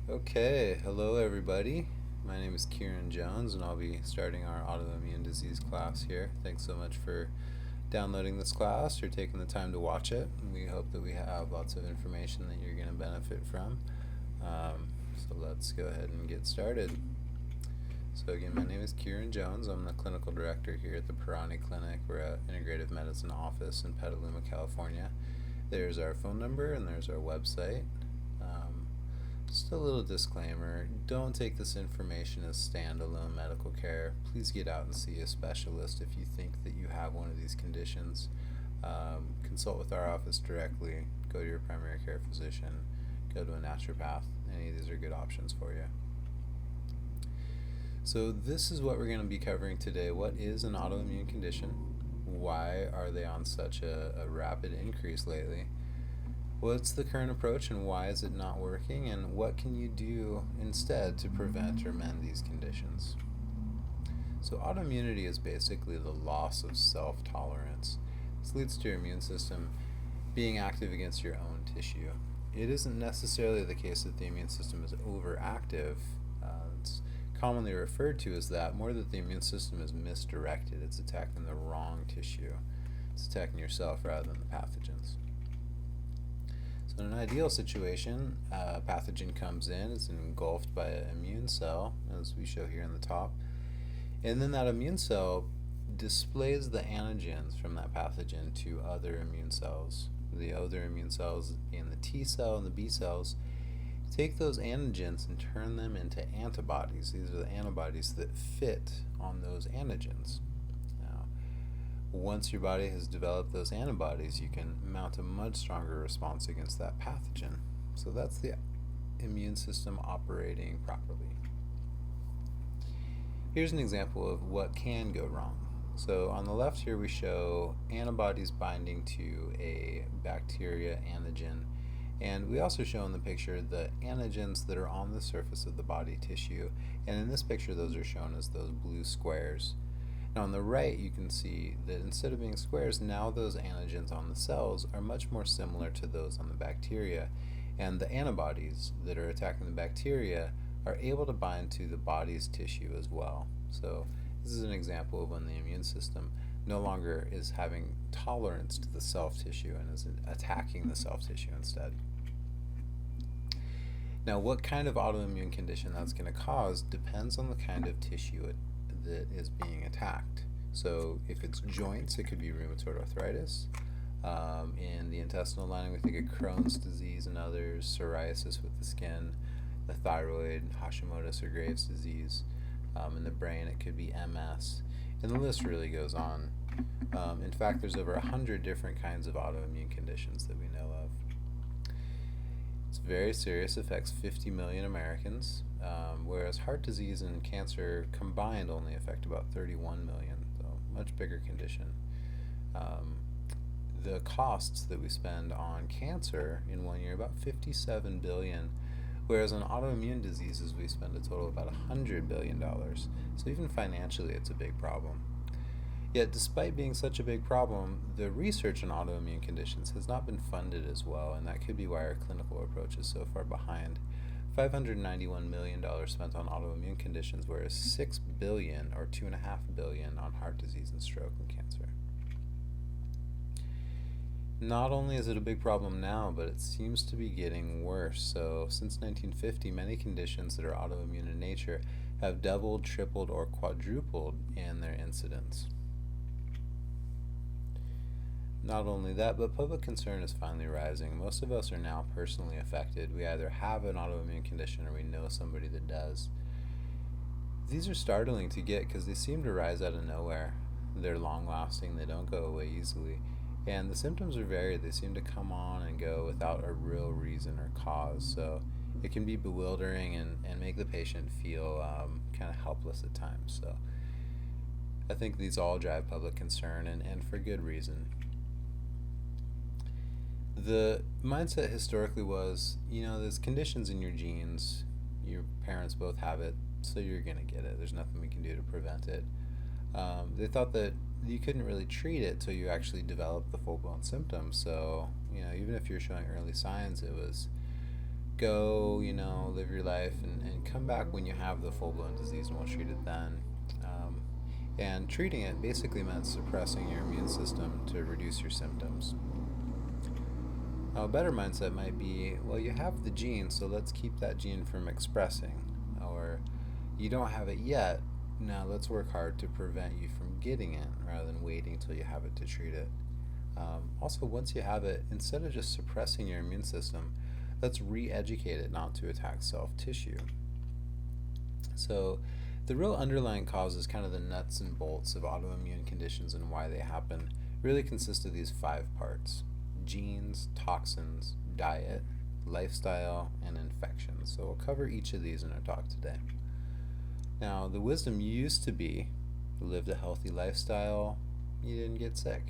Okay, hello everybody. My name is Kieran Jones, and I'll be starting our autoimmune disease class here. Thanks so much for downloading this class or taking the time to watch it. We hope that we have lots of information that you're going to benefit from. So let's go ahead and get started. So again, my name is Kieran Jones. I'm the clinical director here at the Pirani Clinic. We're an integrative medicine office in Petaluma, California. There's our phone number and there's our website. Just a little disclaimer, don't take this information as standalone medical care. Please get out and see a specialist if you think that you have one of these conditions. Consult with our office directly, go to your primary care physician, go to a naturopath. Any of these are good options for you. So this is what we're going to be covering today. What is an autoimmune condition? Why are they on such a rapid increase lately? What's the current approach and why is it not working? And what can you do instead to prevent or mend these conditions? So autoimmunity is basically the loss of self-tolerance. This leads to your immune system being active against your own tissue. It isn't necessarily the case that the immune system is overactive. It's commonly referred to as that, more that the immune system is misdirected. It's attacking the wrong tissue. It's attacking yourself rather than the pathogens. So in an ideal situation, a pathogen comes in, it's engulfed by an immune cell, as we show here in the top, and then that immune cell displays the antigens from that pathogen to other immune cells. The other immune cells, being the T cell and the B cells, take those antigens and turn them into antibodies. These are the antibodies that fit on those antigens. Once your body has developed those antibodies, you can mount a much stronger response against that pathogen. So that's the immune system operating properly. Here's an example of what can go wrong. So on the left here we show antibodies binding to a bacteria antigen, and we also show in the picture the antigens that are on the surface of the body tissue, and in this picture those are shown as those blue squares. Now on the right you can see that instead of being squares, now those antigens on the cells are much more similar to those on the bacteria, and the antibodies that are attacking the bacteria are able to bind to the body's tissue as well. So this is an example of when the immune system no longer is having tolerance to the self-tissue and is attacking the self-tissue instead. Now what kind of autoimmune condition that's going to cause depends on the kind of tissue that is being attacked. So if it's joints, it could be rheumatoid arthritis. In the intestinal lining, we think of Crohn's disease and others, psoriasis with the skin, the thyroid, Hashimoto's or Graves' disease. In the brain, it could be MS, and the list really goes on. In fact, there's over 100 different kinds of autoimmune conditions that we know of. It's very serious, affects 50 million Americans, whereas heart disease and cancer combined only affect about 31 million, so much bigger condition. The costs that we spend on cancer in 1 year, about 57 billion, whereas on autoimmune diseases we spend a total of about $100 billion. So even financially it's a big problem. Yet despite being such a big problem, the research on autoimmune conditions has not been funded as well, and that could be why our clinical approach is so far behind. $591 million spent on autoimmune conditions, whereas $6 billion or $2.5 billion on heart disease and stroke and cancer. Not only is it a big problem now, but it seems to be getting worse. So since 1950, many conditions that are autoimmune in nature have doubled, tripled, or quadrupled in their incidence. Not only that, but public concern is finally rising. Most of us are now personally affected. We either have an autoimmune condition or we know somebody that does. These are startling to get because they seem to rise out of nowhere. They're long-lasting, they don't go away easily, and the symptoms are varied. They seem to come on and go without a real reason or cause, so it can be bewildering and make the patient feel kind of helpless at times. So I think these all drive public concern, and for good reason. The mindset historically was, there's conditions in your genes, your parents both have it, so you're going to get it. There's nothing we can do to prevent it. They thought that you couldn't really treat it till you actually developed the full-blown symptoms. So, even if you're showing early signs, it was go, live your life and come back when you have the full-blown disease, and we'll treat it then. And treating it basically meant suppressing your immune system to reduce your symptoms. Now, a better mindset might be, well, you have the gene, so let's keep that gene from expressing. Or, you don't have it yet, now let's work hard to prevent you from getting it rather than waiting until you have it to treat it. Also, once you have it, instead of just suppressing your immune system, let's re-educate it not to attack self-tissue. So the real underlying causes, kind of the nuts and bolts of autoimmune conditions and why they happen, really consist of these 5 parts: genes, toxins, diet, lifestyle, and infections. So we'll cover each of these in our talk today. Now, the wisdom used to be, lived a healthy lifestyle, you didn't get sick.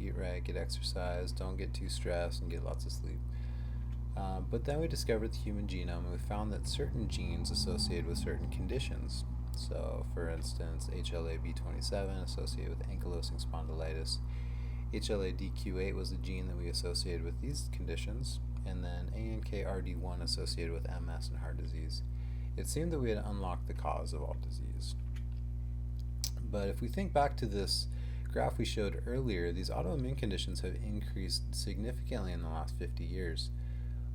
Eat right, get exercise, don't get too stressed, and get lots of sleep. But then we discovered the human genome, and we found that certain genes associated with certain conditions. So, for instance, HLA-B27 associated with ankylosing spondylitis. HLA-DQ8 was the gene that we associated with these conditions, and then ANKRD1 associated with MS and heart disease. It seemed that we had unlocked the cause of all disease. But if we think back to this graph we showed earlier, these autoimmune conditions have increased significantly in the last 50 years,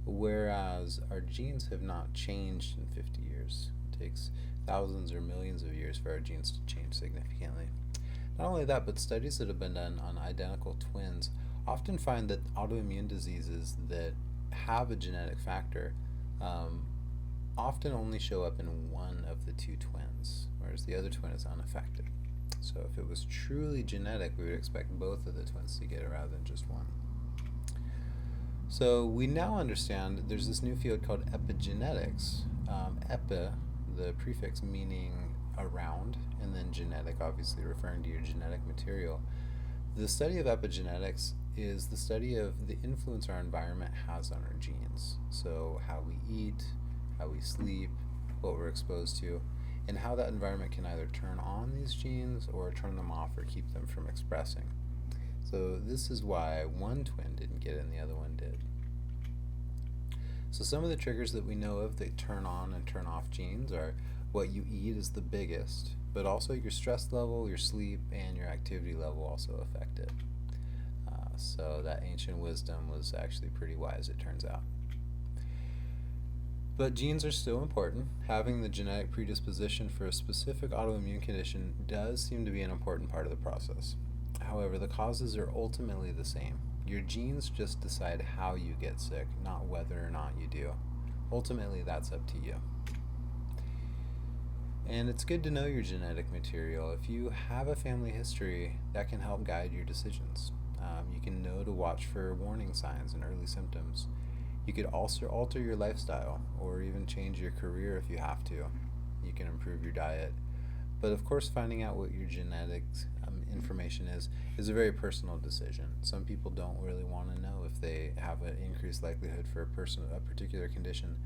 whereas our genes have not changed in 50 years. It takes thousands or millions of years for our genes to change significantly. Not only that, but studies that have been done on identical twins often find that autoimmune diseases that have a genetic factor often only show up in one of the 2 twins, whereas the other twin is unaffected. So if it was truly genetic, we would expect both of the twins to get it rather than just one. So we now understand that there's this new field called epigenetics. Epi, the prefix meaning around, and then genetic, obviously referring to your genetic material. The study of epigenetics is the study of the influence our environment has on our genes. So how we eat, how we sleep, what we're exposed to, and how that environment can either turn on these genes or turn them off or keep them from expressing. So this is why one twin didn't get it and the other one did. So some of the triggers that we know of that turn on and turn off genes are what you eat is the biggest, but also your stress level, your sleep, and your activity level also affect it. So that ancient wisdom was actually pretty wise, it turns out. But genes are still important. Having the genetic predisposition for a specific autoimmune condition does seem to be an important part of the process. However, the causes are ultimately the same. Your genes just decide how you get sick, not whether or not you do. Ultimately, that's up to you. And it's good to know your genetic material. If you have a family history, that can help guide your decisions. You can know to watch for warning signs and early symptoms. You could also alter your lifestyle or even change your career if you have to. You can improve your diet. But of course, finding out what your genetics information is a very personal decision. Some people don't really want to know if they have an increased likelihood for a particular condition.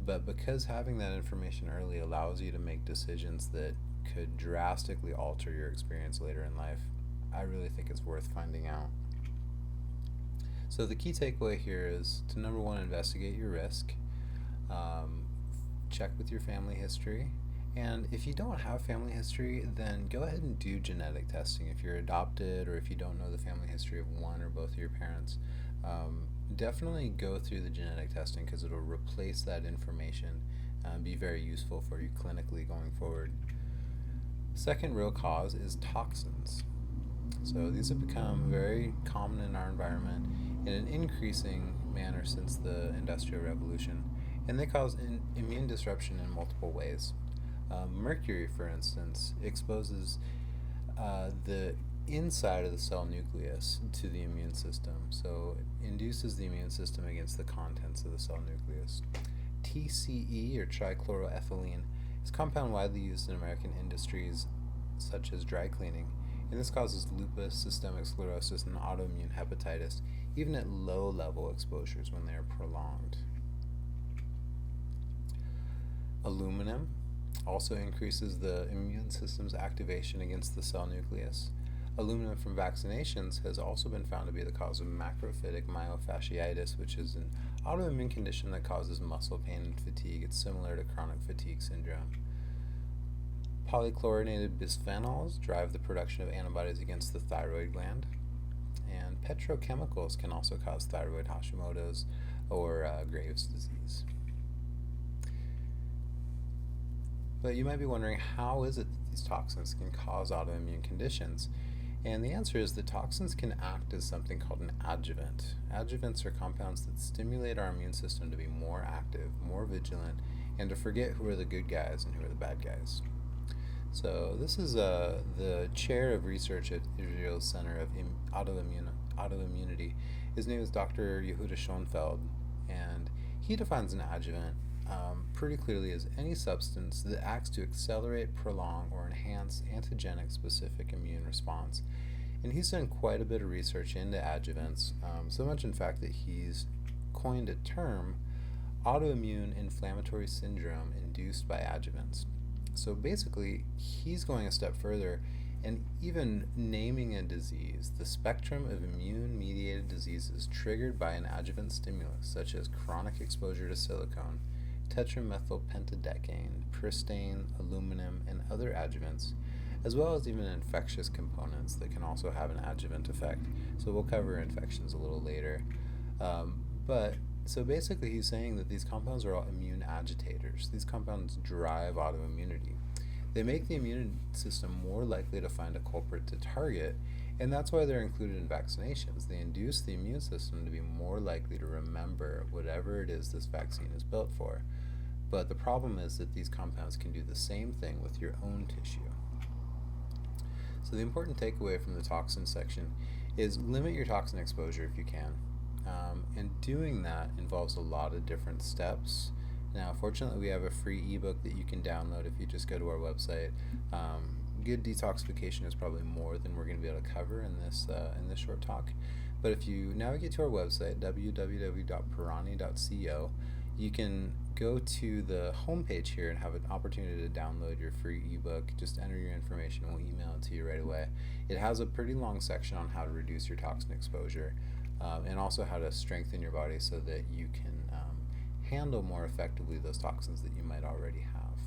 But because having that information early allows you to make decisions that could drastically alter your experience later in life, I really think it's worth finding out. So the key takeaway here is to, number 1, investigate your risk. Check with your family history. And if you don't have family history, then go ahead and do genetic testing. If you're adopted or if you don't know the family history of one or both of your parents, definitely go through the genetic testing because it'll replace that information and be very useful for you clinically going forward. Second real cause is toxins. So these have become very common in our environment in an increasing manner since the Industrial Revolution, and they cause immune disruption in multiple ways. Mercury, for instance, exposes the inside of the cell nucleus to the immune system, so it induces the immune system against the contents of the cell nucleus. TCE, or trichloroethylene, is a compound widely used in American industries such as dry cleaning, and this causes lupus, systemic sclerosis, and autoimmune hepatitis, even at low-level exposures when they are prolonged. Aluminum also increases the immune system's activation against the cell nucleus. Aluminum from vaccinations has also been found to be the cause of macrophytic myofasciitis, which is an autoimmune condition that causes muscle pain and fatigue. It's similar to chronic fatigue syndrome. Polychlorinated bisphenols drive the production of antibodies against the thyroid gland. And petrochemicals can also cause thyroid Hashimoto's or Graves' disease. But you might be wondering, how is it that these toxins can cause autoimmune conditions? And the answer is that toxins can act as something called an adjuvant. Adjuvants are compounds that stimulate our immune system to be more active, more vigilant, and to forget who are the good guys and who are the bad guys. So this is the chair of research at Israel's Center of Autoimmunity. His name is Dr. Yehuda Schoenfeld, and he defines an adjuvant pretty clearly as any substance that acts to accelerate, prolong, or enhance antigenic specific immune response. And he's done quite a bit of research into adjuvants, so much in fact that he's coined a term, autoimmune inflammatory syndrome induced by adjuvants. So basically, he's going a step further and even naming a disease, the spectrum of immune-mediated diseases triggered by an adjuvant stimulus, such as chronic exposure to silicone, tetramethylpentadecane, pristane, aluminum, and other adjuvants, as well as even infectious components that can also have an adjuvant effect. So we'll cover infections a little later. So basically he's saying that these compounds are all immune agitators. These compounds drive autoimmunity. They make the immune system more likely to find a culprit to target, and that's why they're included in vaccinations. They induce the immune system to be more likely to remember whatever it is this vaccine is built for. But the problem is that these compounds can do the same thing with your own tissue. So the important takeaway from the toxin section is limit your toxin exposure if you can. And doing that involves a lot of different steps. Now, fortunately, we have a free ebook that you can download if you just go to our website. Good detoxification is probably more than we're going to be able to cover in this short talk. But if you navigate to our website, www.pirani.co, you can go to the homepage here and have an opportunity to download your free ebook. Just enter your information and we'll email it to you right away. It has a pretty long section on how to reduce your toxin exposure and also how to strengthen your body so that you can handle more effectively those toxins that you might already have.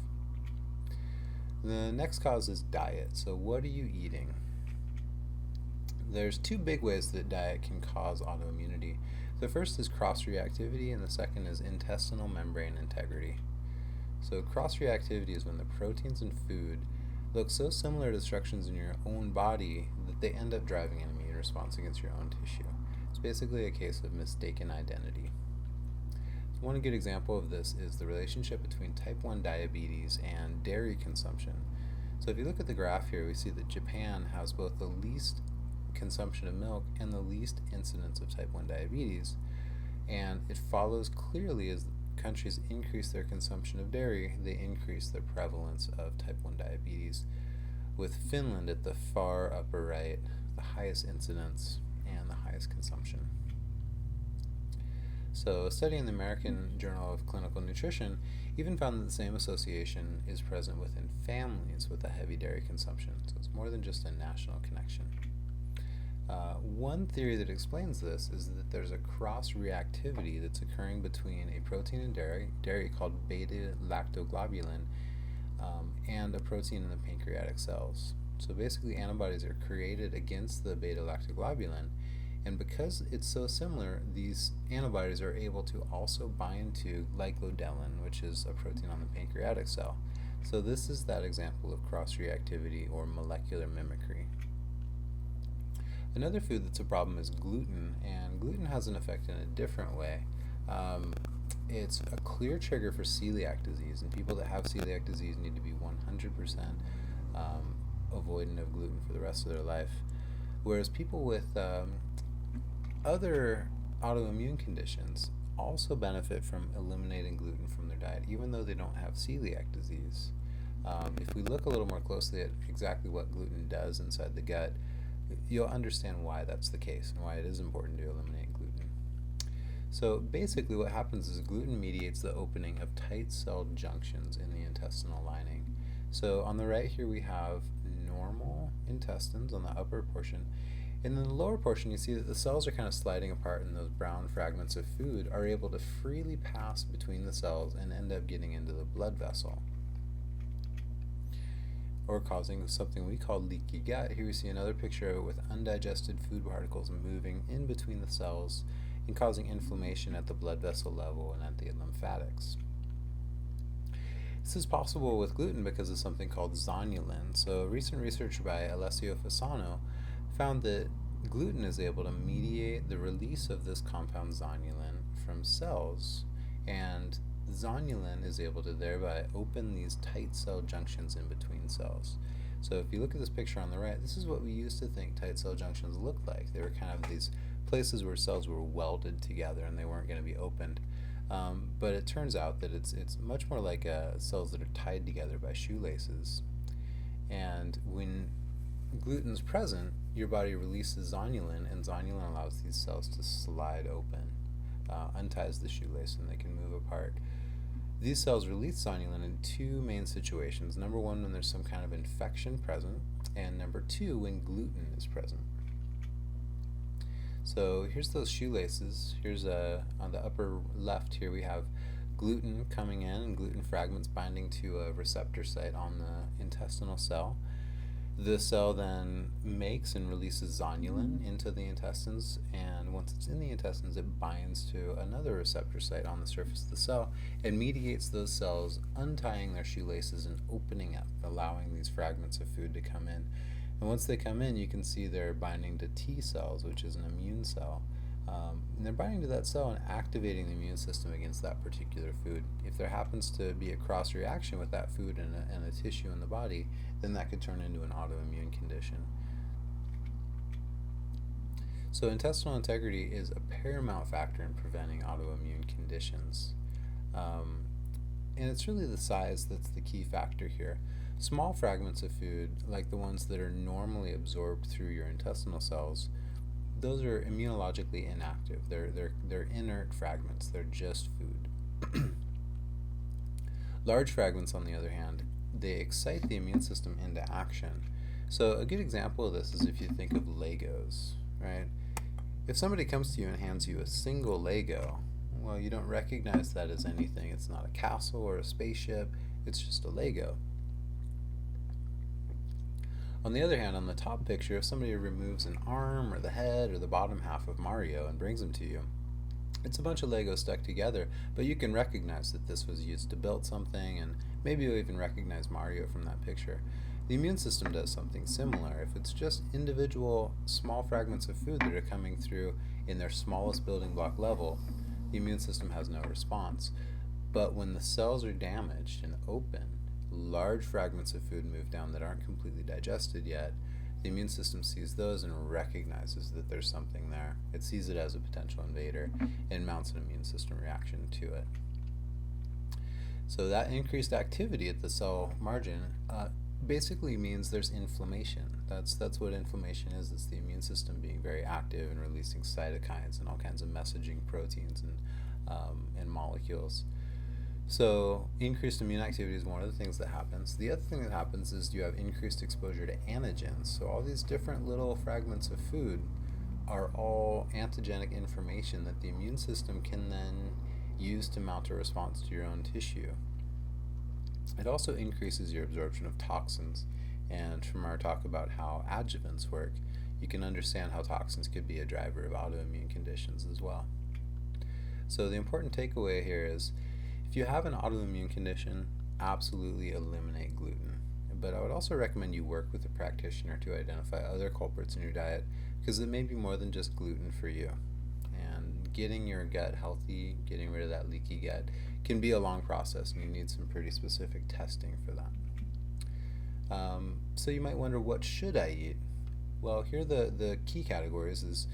The next cause is diet. So what are you eating? There's two big ways that diet can cause autoimmunity. The first is cross-reactivity, and the second is intestinal membrane integrity. So cross-reactivity is when the proteins in food look so similar to structures in your own body that they end up driving an immune response against your own tissue. It's basically a case of mistaken identity. One good example of this is the relationship between type 1 diabetes and dairy consumption. So if you look at the graph here, we see that Japan has both the least consumption of milk and the least incidence of type 1 diabetes. And it follows clearly as countries increase their consumption of dairy, they increase the prevalence of type 1 diabetes, with Finland at the far upper right, the highest incidence and the highest consumption. So a study in the American Journal of Clinical Nutrition even found that the same association is present within families with a heavy dairy consumption. So it's more than just a national connection. One theory that explains this is that there's a cross-reactivity that's occurring between a protein in dairy called beta-lactoglobulin and a protein in the pancreatic cells. So basically antibodies are created against the beta-lactoglobulin, and because it's so similar, these antibodies are able to also bind to glycodelin, which is a protein on the pancreatic cell. So this is that example of cross-reactivity or molecular mimicry. Another food that's a problem is gluten, and gluten has an effect in a different way. It's a clear trigger for celiac disease, and people that have celiac disease need to be 100% avoidant of gluten for the rest of their life. Whereas people with other autoimmune conditions also benefit from eliminating gluten from their diet, even though they don't have celiac disease. If we look a little more closely at exactly what gluten does inside the gut, you'll understand why that's the case and why it is important to eliminate gluten. So basically what happens is gluten mediates the opening of tight-celled junctions in the intestinal lining. So on the right here we have normal intestines on the upper portion, And in the lower portion, you see that the cells are kind of sliding apart, and those brown fragments of food are able to freely pass between the cells and end up getting into the blood vessel, or causing something we call leaky gut. Here we see another picture of it with undigested food particles moving in between the cells and causing inflammation at the blood vessel level and at the lymphatics. This is possible with gluten because of something called zonulin. So recent research by Alessio Fasano found that gluten is able to mediate the release of this compound zonulin from cells, and zonulin is able to thereby open these tight cell junctions in between cells. So if you look at this picture on the right, this is what we used to think tight cell junctions looked like. They were kind of these places where cells were welded together and they weren't going to be opened. But it turns out that it's much more like cells that are tied together by shoelaces. And when gluten's present, your body releases zonulin, and zonulin allows these cells to slide open, unties the shoelace, and they can move apart. These cells release zonulin in two main situations. Number one, when there's some kind of infection present, and number two, when gluten is present. So here's those shoelaces. Here's on the upper left here we have gluten coming in, and gluten fragments binding to a receptor site on the intestinal cell. The cell then makes and releases zonulin into the intestines, and once it's in the intestines, it binds to another receptor site on the surface of the cell and mediates those cells untying their shoelaces and opening up, allowing these fragments of food to come in. And once they come in, you can see they're binding to T cells, which is an immune cell. And they're binding to that cell and activating the immune system against that particular food. If there happens to be a cross reaction with that food and a tissue in the body, then that could turn into an autoimmune condition. So intestinal integrity is a paramount factor in preventing autoimmune conditions. And it's really the size that's the key factor here. Small fragments of food, like the ones that are normally absorbed through your intestinal cells, those are immunologically inactive. They're inert fragments. They're just food. Large fragments, on the other hand, they excite the immune system into action. So a good example of this is if you think of Legos, right? If somebody comes to you and hands you a single Lego, well, you don't recognize that as anything. It's not a castle or a spaceship. It's just a Lego. On the other hand, on the top picture, if somebody removes an arm or the head or the bottom half of Mario and brings them to you, it's a bunch of Legos stuck together, but you can recognize that this was used to build something, and maybe you'll even recognize Mario from that picture. The immune system does something similar. If it's just individual small fragments of food that are coming through in their smallest building block level, the immune system has no response. But when the cells are damaged and open, large fragments of food move down that aren't completely digested yet, the immune system sees those and recognizes that there's something there. It sees it as a potential invader and mounts an immune system reaction to it. So that increased activity at the cell margin basically means there's inflammation. That's what inflammation is. It's the immune system being very active and releasing cytokines and all kinds of messaging proteins and molecules. So increased immune activity is one of the things that happens. The other thing that happens is you have increased exposure to antigens. So all these different little fragments of food are all antigenic information that the immune system can then use to mount a response to your own tissue. It also increases your absorption of toxins. And from our talk about how adjuvants work, you can understand how toxins could be a driver of autoimmune conditions as well. So the important takeaway here is, if you have an autoimmune condition, absolutely eliminate gluten. But I would also recommend you work with a practitioner to identify other culprits in your diet, because it may be more than just gluten for you. And getting your gut healthy, getting rid of that leaky gut, can be a long process, and you need some pretty specific testing for that. So you might wonder, what should I eat? Well, here are the key categories is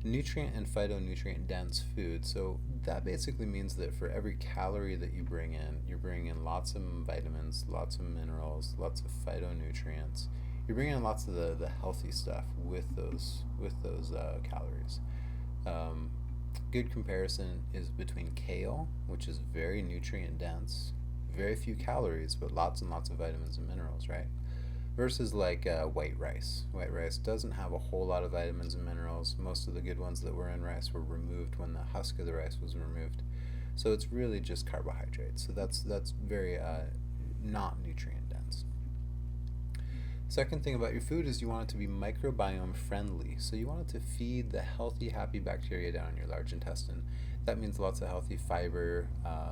nutrient and phytonutrient dense food. So that basically means that for every calorie that you bring in, you're bringing in lots of vitamins, lots of minerals, lots of phytonutrients. You're bringing in lots of the healthy stuff with those calories. Good comparison is between kale, which is very nutrient dense, very few calories, but lots and lots of vitamins and minerals, right? versus like white rice. White rice doesn't have a whole lot of vitamins and minerals. Most of the good ones that were in rice were removed when the husk of the rice was removed. So it's really just carbohydrates. So that's very not nutrient dense. Second thing about your food is you want it to be microbiome friendly. So you want it to feed the healthy, happy bacteria down in your large intestine. That means lots of healthy fiber,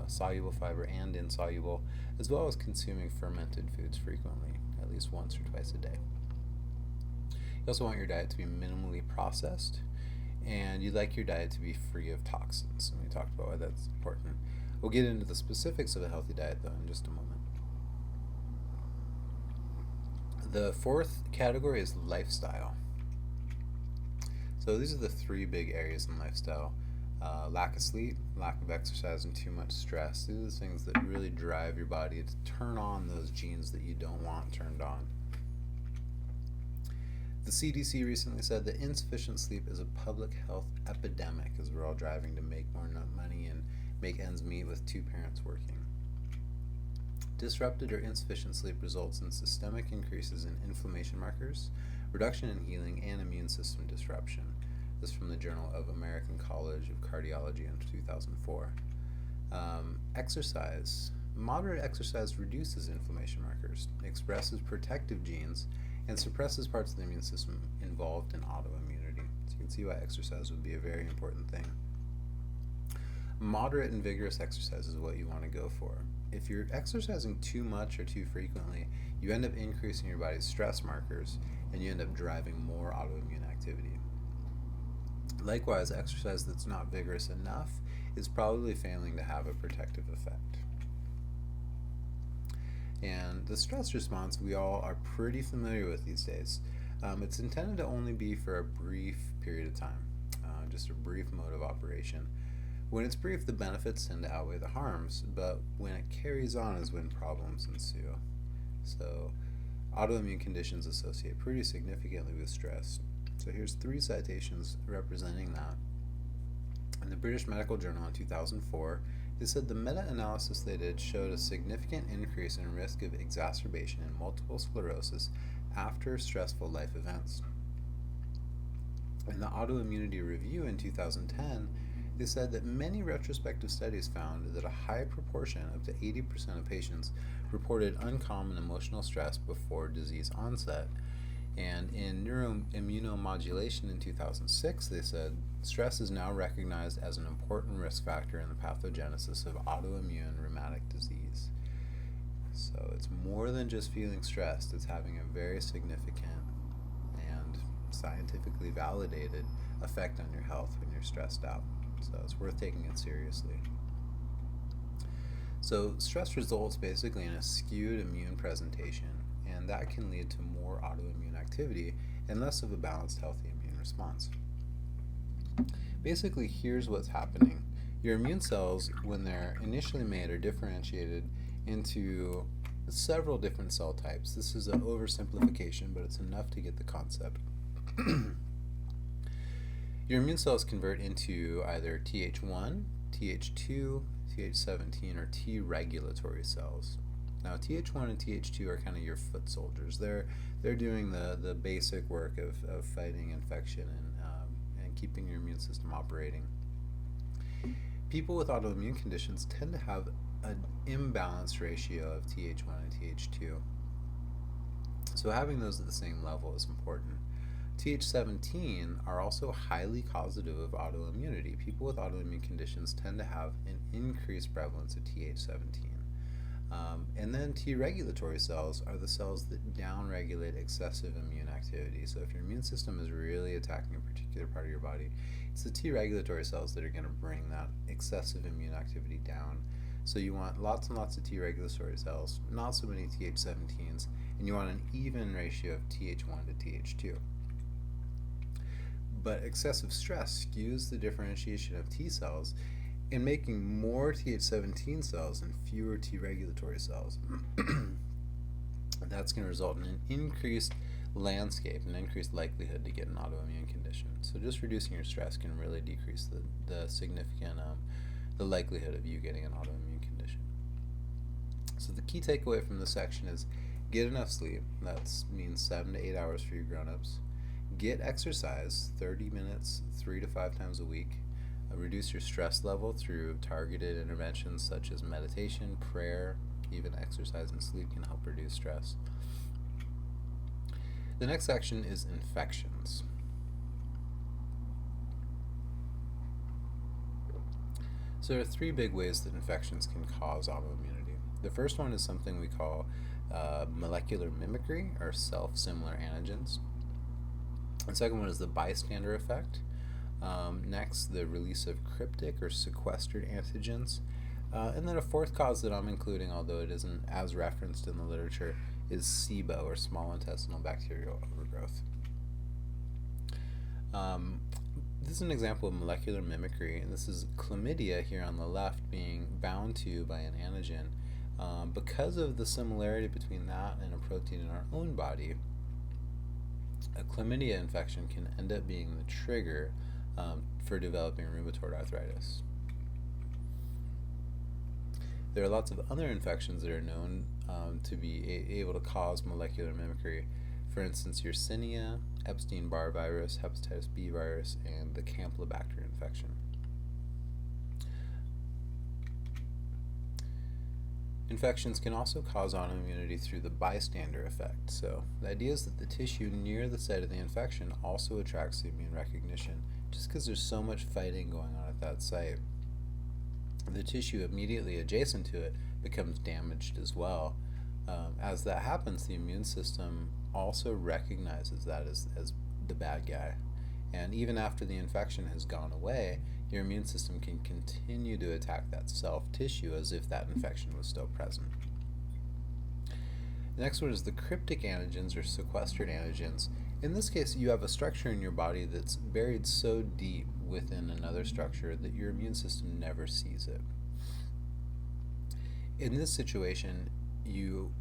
soluble fiber and insoluble, as well as consuming fermented foods frequently, at least once or twice a day. You also want your diet to be minimally processed, and you'd like your diet to be free of toxins. And we talked about why that's important. We'll get into the specifics of a healthy diet, though, in just a moment. The fourth category is lifestyle. So these are the three big areas in lifestyle. Lack of sleep, lack of exercise, and too much stress. These are the things that really drive your body to turn on those genes that you don't want turned on. The CDC recently said that insufficient sleep is a public health epidemic as we're all driving to make more money and make ends meet with two parents working. Disrupted or insufficient sleep results in systemic increases in inflammation markers, reduction in healing, and immune system disruption. This is from the Journal of American College of Cardiology in 2004. Exercise. Moderate exercise reduces inflammation markers, expresses protective genes, and suppresses parts of the immune system involved in autoimmunity. So you can see why exercise would be a very important thing. Moderate and vigorous exercise is what you want to go for. If you're exercising too much or too frequently, you end up increasing your body's stress markers, and you end up driving more autoimmune activity. Likewise, exercise that's not vigorous enough is probably failing to have a protective effect. And the stress response we all are pretty familiar with these days. It's intended to only be for a brief period of time, just a brief mode of operation. When it's brief, the benefits tend to outweigh the harms, but when it carries on is when problems ensue. So, autoimmune conditions associate pretty significantly with stress. So here's 3 citations representing that. In the British Medical Journal in 2004, they said the meta-analysis they did showed a significant increase in risk of exacerbation in multiple sclerosis after stressful life events. In the Autoimmunity Review in 2010, they said that many retrospective studies found that a high proportion, up to 80% of patients, reported uncommon emotional stress before disease onset. And in neuroimmunomodulation in 2006, they said stress is now recognized as an important risk factor in the pathogenesis of autoimmune rheumatic disease. So it's more than just feeling stressed, it's having a very significant and scientifically validated effect on your health when you're stressed out. So it's worth taking it seriously. So stress results basically in a skewed immune presentation, and that can lead to more autoimmune activity and less of a balanced, healthy immune response. Basically, here's what's happening. Your immune cells, when they're initially made, are differentiated into several different cell types. This is an oversimplification, but it's enough to get the concept. Your immune cells convert into either Th1, Th2, Th17, or T regulatory cells. Now, Th1 and Th2 are kind of your foot soldiers. They're doing the basic work of fighting infection and keeping your immune system operating. People with autoimmune conditions tend to have an imbalanced ratio of Th1 and Th2. So having those at the same level is important. Th17 are also highly causative of autoimmunity. People with autoimmune conditions tend to have an increased prevalence of Th17. And then T regulatory cells are the cells that downregulate excessive immune activity. So if your immune system is really attacking a particular part of your body, it's the T regulatory cells that are going to bring that excessive immune activity down. So you want lots and lots of T regulatory cells, not so many Th17s, and you want an even ratio of Th1 to Th2. But excessive stress skews the differentiation of T cells in making more Th17 cells and fewer T regulatory cells. That's going to result in an increased landscape, an increased likelihood to get an autoimmune condition. So just reducing your stress can really decrease the significant, the likelihood of you getting an autoimmune condition. So the key takeaway from this section is Get enough sleep. That means 7 to 8 hours for you grown-ups. Get exercise, 30 minutes, 3 to 5 times a week. Reduce your stress level through targeted interventions such as meditation, prayer, even exercise and sleep can help reduce stress. The next section is infections. So there are three big ways that infections can cause autoimmunity. The first one is something we call molecular mimicry, or self-similar antigens. The second one is the bystander effect. Next, the release of cryptic or sequestered antigens. And then a fourth cause that I'm including, although it isn't as referenced in the literature, is SIBO, or small intestinal bacterial overgrowth. This is an example of molecular mimicry, and this is chlamydia here on the left being bound to by an antigen. Because of the similarity between that and a protein in our own body, a chlamydia infection can end up being the trigger for developing rheumatoid arthritis. There are lots of other infections that are known to be able to cause molecular mimicry. For instance, Yersinia, Epstein-Barr virus, hepatitis B virus, and the Campylobacter infection. Infections can also cause autoimmunity through the bystander effect. So the idea is that the tissue near the site of the infection also attracts the immune recognition, just because there's so much fighting going on at that site. The tissue immediately adjacent to it becomes damaged as well. As that happens, the immune system also recognizes that as the bad guy. And even after the infection has gone away, your immune system can continue to attack that self-tissue as if that infection was still present. The next one is the cryptic antigens, or sequestered antigens. In this case, you have a structure in your body that's buried so deep within another structure that your immune system never sees it. In this situation, you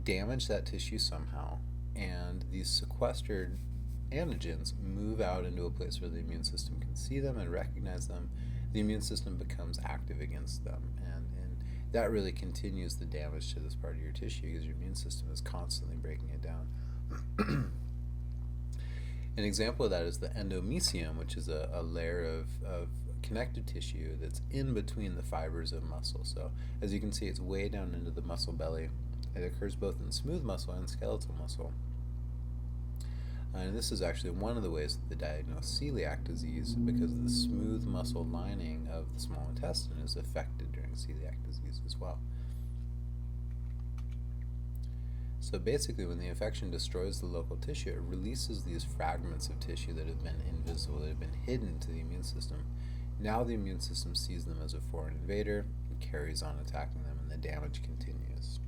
damage that tissue somehow, and these sequestered antigens move out into a place where the immune system can see them and recognize them. The immune system becomes active against them, and that really continues the damage to this part of your tissue because your immune system is constantly breaking it down. An example of that is the endomysium, which is a layer of connective tissue that's in between the fibers of muscle. So as you can see, it's way down into the muscle belly. It occurs both in smooth muscle and skeletal muscle. And this is actually one of the ways that they diagnose celiac disease, because the smooth muscle lining of the small intestine is affected during celiac disease as well. So basically, when the infection destroys the local tissue, it releases these fragments of tissue that have been invisible, that have been hidden to the immune system. Now the immune system sees them as a foreign invader and carries on attacking them, and the damage continues.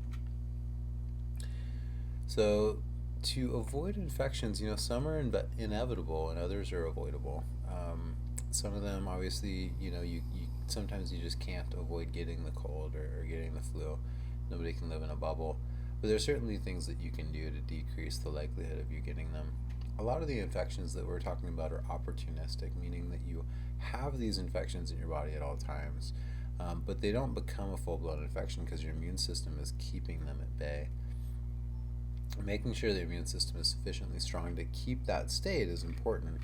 So to avoid infections, some are inevitable and others are avoidable. Some of them, obviously, you sometimes you just can't avoid getting the cold or getting the flu. Nobody can live in a bubble. But there are certainly things that you can do to decrease the likelihood of you getting them. A lot of the infections that we're talking about are opportunistic, meaning that you have these infections in your body at all times, but they don't become a full-blown infection because your immune system is keeping them at bay. Making sure the immune system is sufficiently strong to keep that state is important,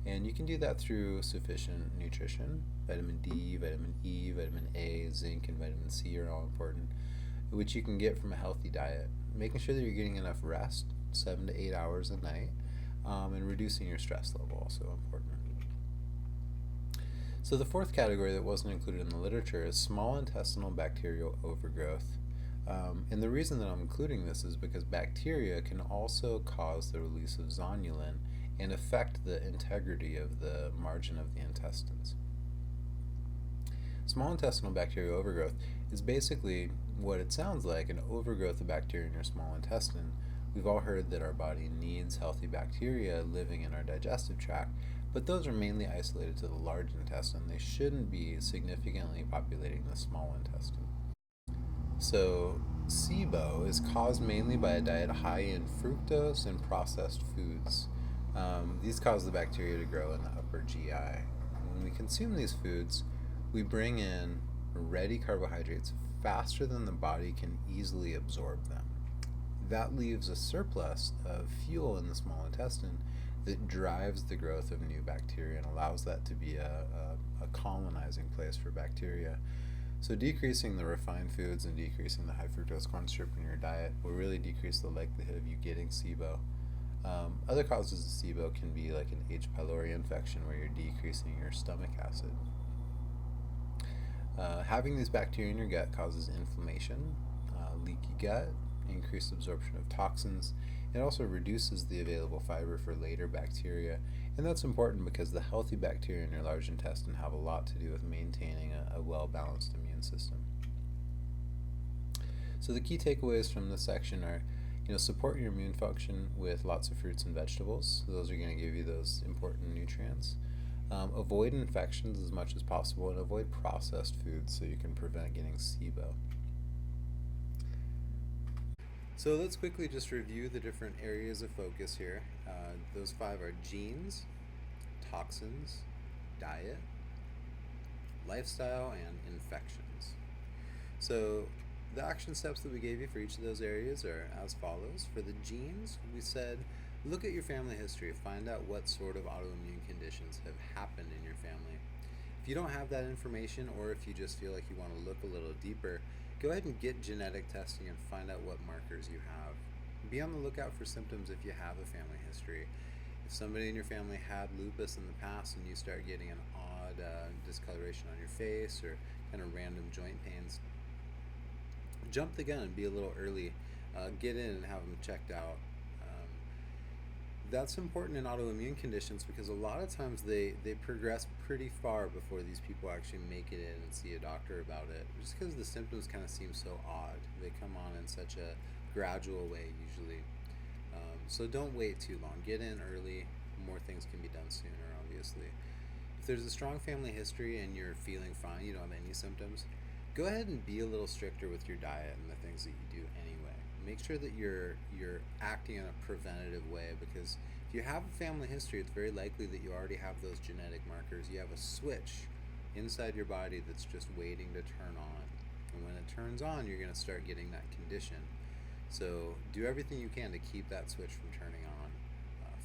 and you can do that through sufficient nutrition. Vitamin D, vitamin E, vitamin A, zinc, and vitamin C are all important, which you can get from a healthy diet. Making sure that you're getting enough rest, 7 to 8 hours a night, and reducing your stress level, also important. So the fourth category that wasn't included in the literature is small intestinal bacterial overgrowth. And the reason that I'm including this is because bacteria can also cause the release of zonulin and affect the integrity of the margin of the intestines. Small intestinal bacterial overgrowth is basically what it sounds like, an overgrowth of bacteria in your small intestine. We've all heard that our body needs healthy bacteria living in our digestive tract, but those are mainly isolated to the large intestine. They shouldn't be significantly populating the small intestine. So SIBO is caused mainly by a diet high in fructose and processed foods. These cause the bacteria to grow in the upper GI. When we consume these foods, we bring in ready carbohydrates faster than the body can easily absorb them. that leaves a surplus of fuel in the small intestine that drives the growth of new bacteria and allows that to be a colonizing place for bacteria. So decreasing the refined foods and decreasing the high fructose corn syrup in your diet will really decrease the likelihood of you getting SIBO. Other causes of SIBO can be like an H. pylori infection where you're decreasing your stomach acid. Having these bacteria in your gut causes inflammation, leaky gut, increased absorption of toxins. It also reduces the available fiber for later bacteria, and that's important because the healthy bacteria in your large intestine have a lot to do with maintaining a well-balanced immune system. So the key takeaways from this section are, support your immune function with lots of fruits and vegetables. Those are going to give you those important nutrients. Avoid infections as much as possible and avoid processed foods so you can prevent getting SIBO. So let's quickly just review the different areas of focus here. Those 5 are genes, toxins, diet, lifestyle, and infections. So the action steps that we gave you for each of those areas are as follows. For the genes, we said, look at your family history. Find out what sort of autoimmune conditions have happened in your family. If you don't have that information, or if you just feel like you want to look a little deeper, go ahead and get genetic testing and find out what markers you have. Be on the lookout for symptoms if you have a family history. If somebody in your family had lupus in the past and you start getting an odd discoloration on your face or kind of random joint pains, jump the gun and be a little early. Get in and have them checked out. That's important in autoimmune conditions because a lot of times they progress pretty far before these people actually make it in and see a doctor about it, just because the symptoms kind of seem so odd. They come on in such a gradual way usually. So don't wait too long. Get in early. More things can be done sooner, obviously. If there's a strong family history and you're feeling fine, you don't have any symptoms, go ahead and be a little stricter with your diet and the things that you do anyway. Make sure that you're acting in a preventative way, because if you have a family history, it's very likely that you already have those genetic markers. You have a switch inside your body that's just waiting to turn on. And when it turns on, you're going to start getting that condition. So do everything you can to keep that switch from turning on.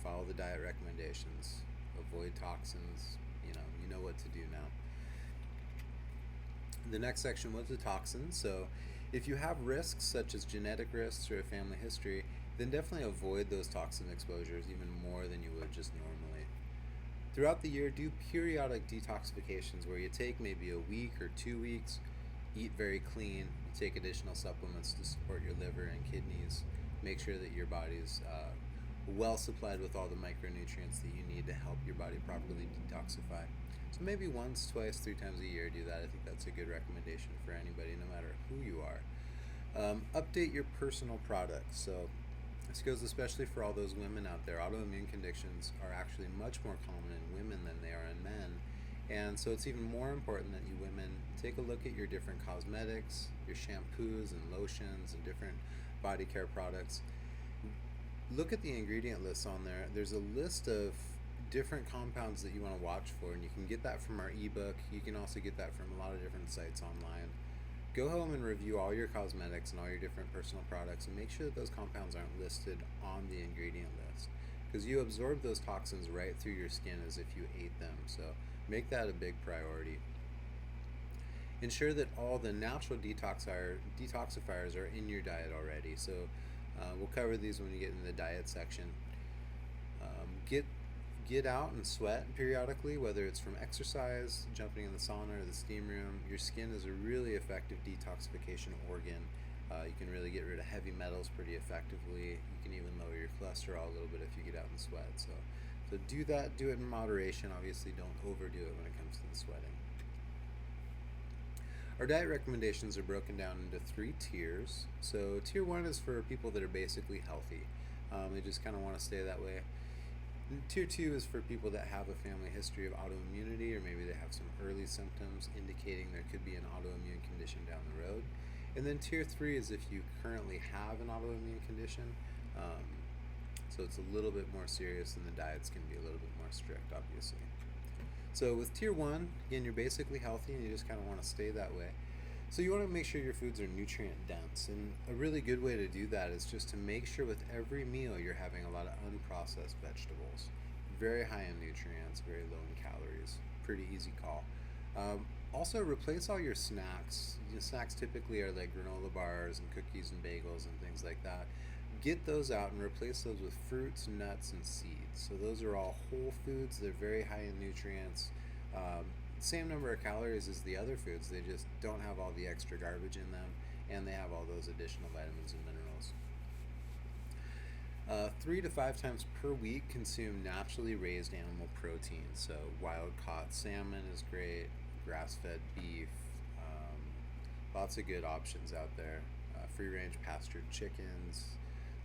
Follow the diet recommendations. Avoid toxins. You know what to do now. The next section was the toxins. So if you have risks such as genetic risks or a family history, then definitely avoid those toxin exposures even more than you would just normally. Throughout the year, do periodic detoxifications where you take maybe a week or 2 weeks, eat very clean, you take additional supplements to support your liver and kidneys, make sure that your body's well supplied with all the micronutrients that you need to help your body properly detoxify. So maybe once, twice, 3 times a year do that. I think that's a good recommendation for anybody, no matter who you are. Update your personal products. So this goes especially for all those women out there. Autoimmune conditions are actually much more common in women than they are in men. And so it's even more important that you women take a look at your different cosmetics, your shampoos and lotions and different body care products. Look at the ingredient lists on there. There's a list of different compounds that you want to watch for, and you can get that from our ebook. You can also get that from a lot of different sites online. Go home and review all your cosmetics and all your different personal products and make sure that those compounds aren't listed on the ingredient list, because you absorb those toxins right through your skin as if you ate them. So make that a big priority. Ensure that all the natural detoxifiers are in your diet already. So we'll cover these when we get into the diet section. Get out and sweat periodically, whether it's from exercise, jumping in the sauna or the steam room. Your skin is a really effective detoxification organ. You can really get rid of heavy metals pretty effectively. You can even lower your cholesterol a little bit if you get out and sweat. So do that. Do it in moderation. Obviously, don't overdo it when it comes to the sweating. Our diet recommendations are broken down into 3 tiers. So tier 1 is for people that are basically healthy. They just kind of want to stay that way. Tier 2 is for people that have a family history of autoimmunity, or maybe they have some early symptoms indicating there could be an autoimmune condition down the road. And then tier 3 is if you currently have an autoimmune condition. So it's a little bit more serious, and the diets can be a little bit more strict, obviously. So with tier 1, again, you're basically healthy and you just kind of want to stay that way. So you want to make sure your foods are nutrient dense, and a really good way to do that is just to make sure with every meal you're having a lot of unprocessed vegetables. Very high in nutrients, very low in calories. Pretty easy call. Also, replace all your snacks. Your snacks typically are like granola bars and cookies and bagels and things like that. Get those out and replace those with fruits, nuts, and seeds. So those are all whole foods. They're very high in nutrients. Um, Same number of calories as the other foods. They just don't have all the extra garbage in them, and they have all those additional vitamins and minerals. 3 to 5 times per week, consume naturally raised animal protein. So wild caught salmon is great, grass fed beef, lots of good options out there. Free range pastured chickens,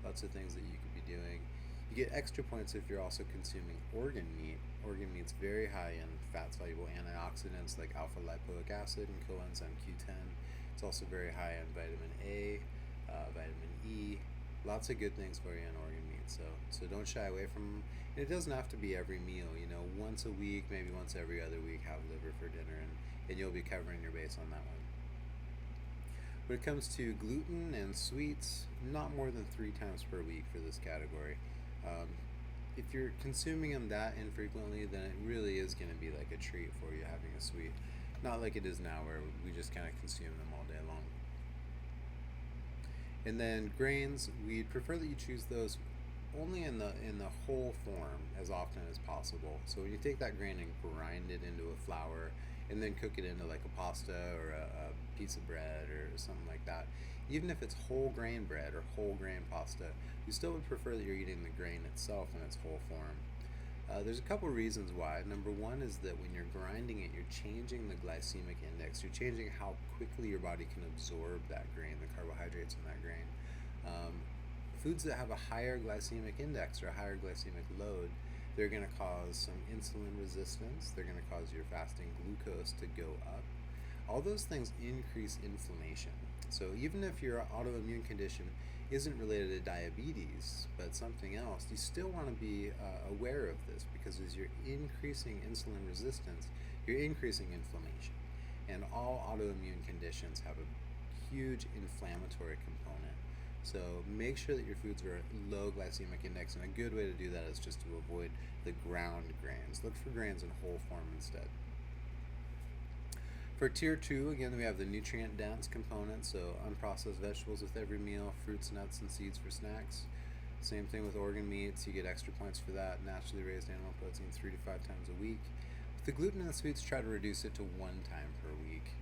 lots of things that you could be doing. You get extra points if you're also consuming organ meat. Organ meat's very high in fat soluble antioxidants like alpha lipoic acid and coenzyme Q10. It's also very high in vitamin A, vitamin E. Lots of good things for you in organ meat. So don't shy away from them. And it doesn't have to be every meal. Once a week, maybe once every other week, have liver for dinner, and you'll be covering your base on that one. When it comes to gluten and sweets, not more than 3 times per week for this category. If you're consuming them that infrequently, then it really is going to be like a treat for you having a sweet. Not like it is now where we just kind of consume them all day long. And then grains, we'd prefer that you choose those only in the whole form as often as possible. So when you take that grain and grind it into a flour and then cook it into like a pasta or a piece of bread or something like that, even if it's whole grain bread or whole grain pasta, you still would prefer that you're eating the grain itself in its whole form. There's a couple reasons why. Number one is that when you're grinding it, you're changing the glycemic index. You're changing how quickly your body can absorb that grain, the carbohydrates in that grain. Foods that have a higher glycemic index or a higher glycemic load, they're going to cause some insulin resistance. They're going to cause your fasting glucose to go up. All those things increase inflammation. So even if your autoimmune condition isn't related to diabetes, but something else, you still want to be aware of this, because as you're increasing insulin resistance, you're increasing inflammation. And all autoimmune conditions have a huge inflammatory component. So make sure that your foods are low glycemic index, and a good way to do that is just to avoid the ground grains. Look for grains in whole form instead. For tier 2, again, we have the nutrient dense component, so unprocessed vegetables with every meal, fruits, nuts, and seeds for snacks. Same thing with organ meats, you get extra points for that. Naturally raised animal protein 3 to 5 times a week. With the gluten and the sweets, try to reduce it to 1 time per week.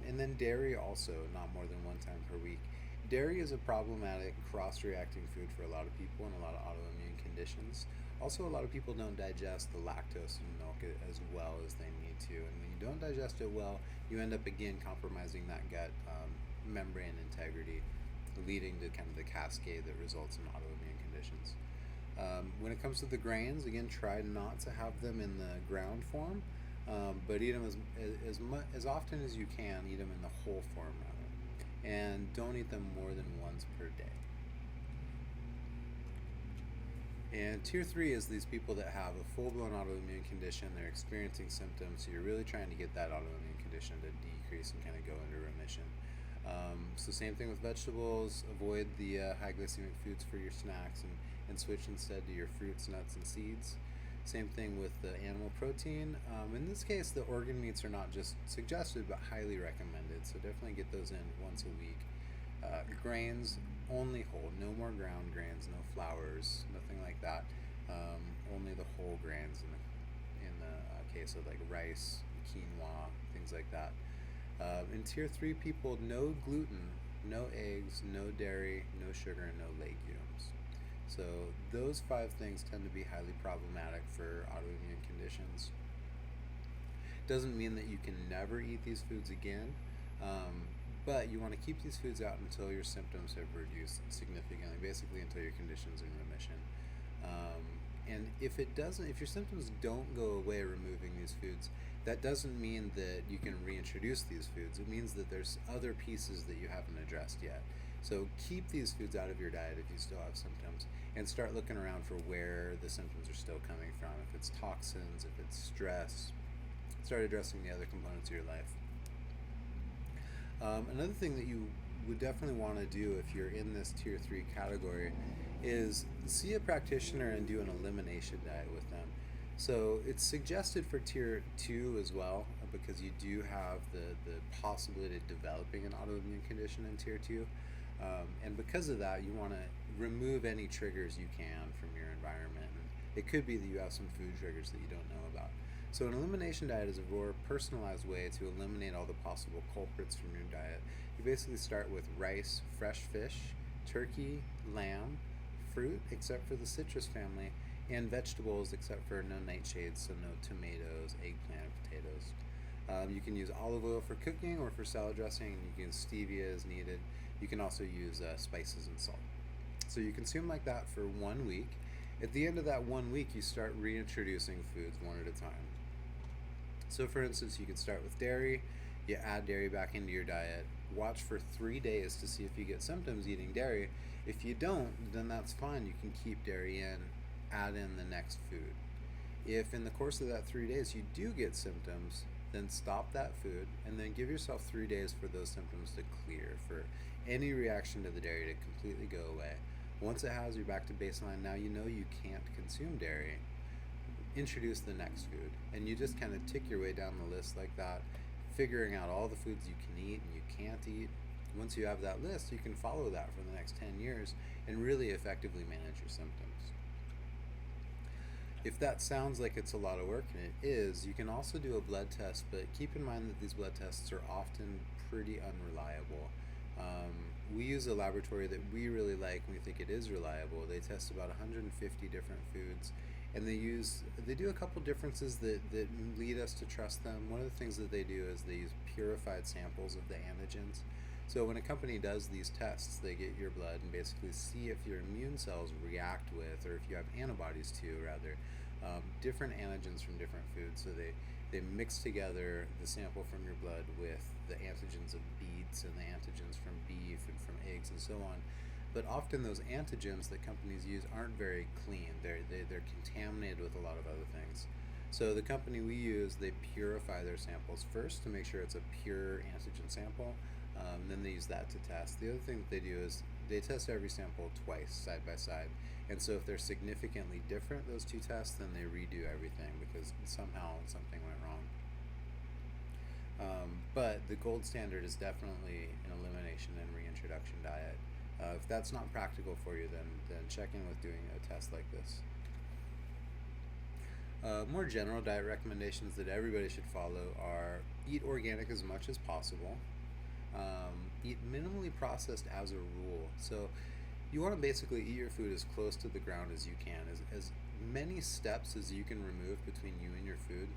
And then dairy also, not more than 1 time per week. Dairy is a problematic cross-reacting food for a lot of people in a lot of autoimmune conditions. Also, a lot of people don't digest the lactose in milk as well as they need to. And when you don't digest it well, you end up again compromising that gut membrane integrity, leading to kind of the cascade that results in autoimmune conditions. When it comes to the grains, again, try not to have them in the ground form, but eat them as often as you can. Eat them in the whole form, rather. And don't eat them more than once per day. And tier 3 is these people that have a full-blown autoimmune condition. They're experiencing symptoms, so you're really trying to get that autoimmune condition to decrease and kind of go into remission. So same thing with vegetables. Avoid the high glycemic foods for your snacks, and switch instead to your fruits, nuts, and seeds. Same thing with the animal protein. In this case, the organ meats are not just suggested, but highly recommended. So definitely get those in once a week. Grains, only whole. No more ground grains, no flours, nothing like that. Only the whole grains in the case of like rice, quinoa, things like that. In tier 3 people, no gluten, no eggs, no dairy, no sugar, and no legumes. So those 5 things tend to be highly problematic for autoimmune conditions. Doesn't mean that you can never eat these foods again, but you want to keep these foods out until your symptoms have reduced significantly, basically until your condition's in remission. And if your symptoms don't go away removing these foods, that doesn't mean that you can reintroduce these foods. It means that there's other pieces that you haven't addressed yet. So keep these foods out of your diet if you still have symptoms, and start looking around for where the symptoms are still coming from. If it's toxins, if it's stress, start addressing the other components of your life. Another thing that you would definitely want to do if you're in this tier 3 category is see a practitioner and do an elimination diet with them. So it's suggested for tier 2 as well, because you do have the possibility of developing an autoimmune condition in tier 2. And because of that, you want to remove any triggers you can from your environment. And it could be that you have some food triggers that you don't know about. So an elimination diet is a more personalized way to eliminate all the possible culprits from your diet. You basically start with rice, fresh fish, turkey, lamb, fruit, except for the citrus family, and vegetables, except for no nightshades, so no tomatoes, eggplant, potatoes. You can use olive oil for cooking or for salad dressing, and you can use stevia as needed. You can also use spices and salt. So you consume like that for 1 week. At the end of that 1 week, you start reintroducing foods one at a time. So for instance, you can start with dairy, you add dairy back into your diet, watch for 3 days to see if you get symptoms eating dairy. If you don't, then that's fine. You can keep dairy in, add in the next food. If in the course of that 3 days you do get symptoms, then stop that food and then give yourself 3 days for those symptoms to clear, for any reaction to the dairy to completely go away. Once it has, you're back to baseline. Now you know you can't consume dairy. Introduce the next food, and you just kind of tick your way down the list like that, figuring out all the foods you can eat and you can't eat. Once you have that list, you can follow that for the next 10 years and really effectively manage your symptoms. If that sounds like it's a lot of work, and it is, you can also do a blood test, but keep in mind that these blood tests are often pretty unreliable. We use a laboratory that we really like and we think it is reliable. They test about 150 different foods, and they do a couple differences that lead us to trust them. One of the things that they do is they use purified samples of the antigens. So when a company does these tests, they get your blood and basically see if your immune cells react with, or if you have antibodies to, rather, different antigens from different foods. So they mix together the sample from your blood with the antigens of beets and the antigens from beef and from eggs and so on. But often those antigens that companies use aren't very clean. They're contaminated with a lot of other things. So the company we use, they purify their samples first to make sure it's a pure antigen sample. Then they use that to test. The other thing that they do is they test every sample twice, side by side. And so if they're significantly different, those two tests, then they redo everything because somehow something went wrong. But the gold standard is definitely an elimination and reintroduction diet. If that's not practical for you, then check in with doing a test like this. More general diet recommendations that everybody should follow are eat organic as much as possible. Eat minimally processed as a rule. So you want to basically eat your food as close to the ground as you can, as many steps as you can remove between you and your food.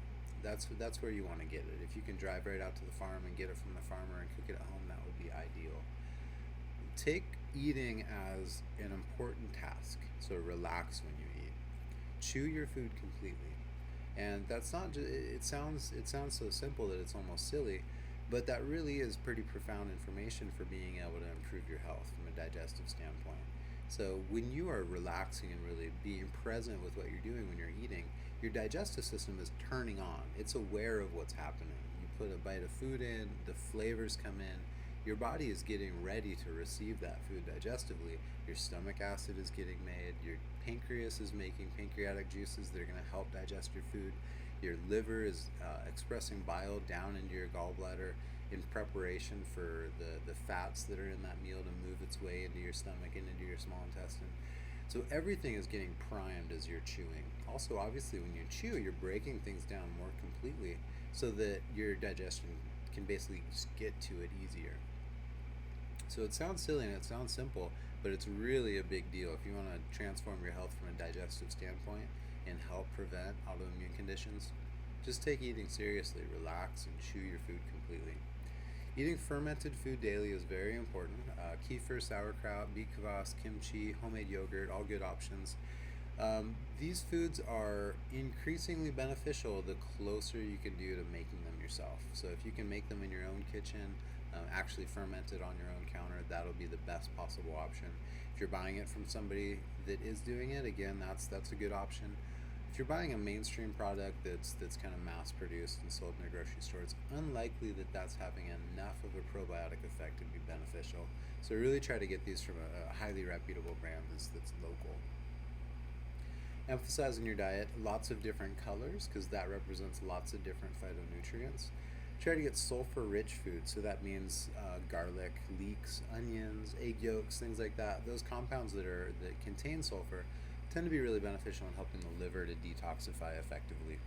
That's where you want to get it. If you can drive right out to the farm and get it from the farmer and cook it at home, that would be ideal. Take eating as an important task. So relax when you eat. Chew your food completely. And that's not just, it sounds so simple that it's almost silly, but that really is pretty profound information for being able to improve your health from a digestive standpoint. So when you are relaxing and really being present with what you're doing when you're eating, your digestive system is turning on. It's aware of what's happening. You put a bite of food in, the flavors come in, your body is getting ready to receive that food digestively. Your stomach acid is getting made, your pancreas is making pancreatic juices that are going to help digest your food. Your liver is expressing bile down into your gallbladder in preparation for the fats that are in that meal to move its way into your stomach and into your small intestine. So everything is getting primed as you're chewing. Also, obviously, when you chew, you're breaking things down more completely so that your digestion can basically just get to it easier. So it sounds silly and it sounds simple, but it's really a big deal if you want to transform your health from a digestive standpoint and help prevent autoimmune conditions. Just take eating seriously, relax, and chew your food completely. Eating fermented food daily is very important. Kefir, sauerkraut, beet kvass, kimchi, homemade yogurt, all good options. These foods are increasingly beneficial the closer you can do to making them yourself. So if you can make them in your own kitchen, actually ferment it on your own counter, that'll be the best possible option. If you're buying it from somebody that is doing it, again, that's a good option. If you're buying a mainstream product that's kind of mass produced and sold in a grocery store, it's unlikely that that's having enough of a probiotic effect to be beneficial. So really try to get these from a highly reputable brand that's local. Emphasize in your diet lots of different colors because that represents lots of different phytonutrients. Try to get sulfur-rich food, so that means garlic, leeks, onions, egg yolks, things like that. Those compounds that contain sulfur tend to be really beneficial in helping the liver to detoxify effectively.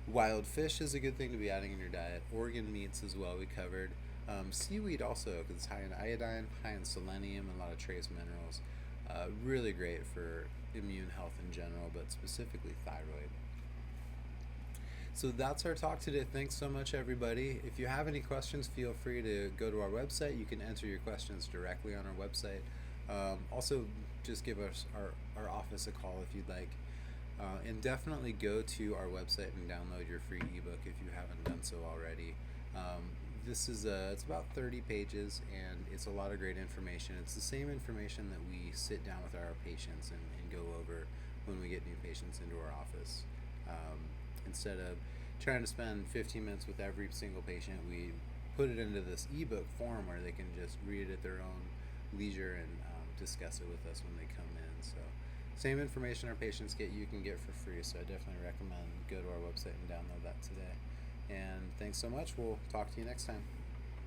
Wild fish is a good thing to be adding in your diet. Organ meats as well, we covered. Seaweed also, because it's high in iodine, high in selenium, and a lot of trace minerals. Really great for immune health in general, but specifically thyroid. So that's our talk today. Thanks so much, everybody. If you have any questions, feel free to go to our website. You can enter your questions directly on our website. Also, just give us our office a call if you'd like. And definitely go to our website and download your free ebook if you haven't done so already. This is it's about 30 pages, and it's a lot of great information. It's the same information that we sit down with our patients and go over when we get new patients into our office. Instead of trying to spend 15 minutes with every single patient, we put it into this ebook form where they can just read it at their own leisure and discuss it with us when they come in. So same information our patients get, you can get for free. So I definitely recommend go to our website and download that today. And thanks so much. We'll talk to you next time.